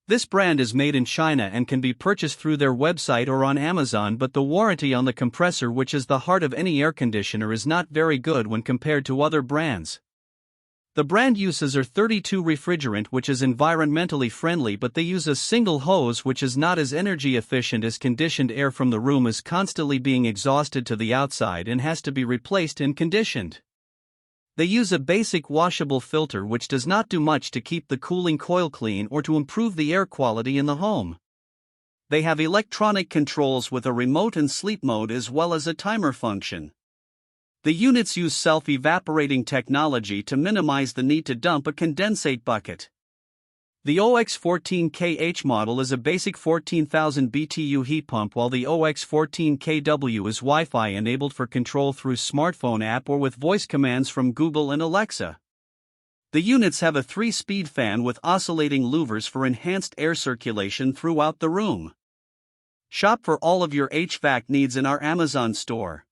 This brand is made in China and can be purchased through their website or on Amazon, but the warranty on the compressor, which is the heart of any air conditioner, is not very good when compared to other brands. The brand uses R32 refrigerant, which is environmentally friendly, but they use a single hose which is not as energy efficient as conditioned air from the room is constantly being exhausted to the outside and has to be replaced and conditioned. They use a basic washable filter which does not do much to keep the cooling coil clean or to improve the air quality in the home. They have electronic controls with a remote and sleep mode as well as a timer function. The units use self-evaporating technology to minimize the need to dump a condensate bucket. The OX-14KH model is a basic 14,000 BTU heat pump, while the OX-14KW is Wi-Fi enabled for control through smartphone app or with voice commands from Google and Alexa. The units have a 3-speed fan with oscillating louvers for enhanced air circulation throughout the room. Shop for all of your HVAC needs in our Amazon store.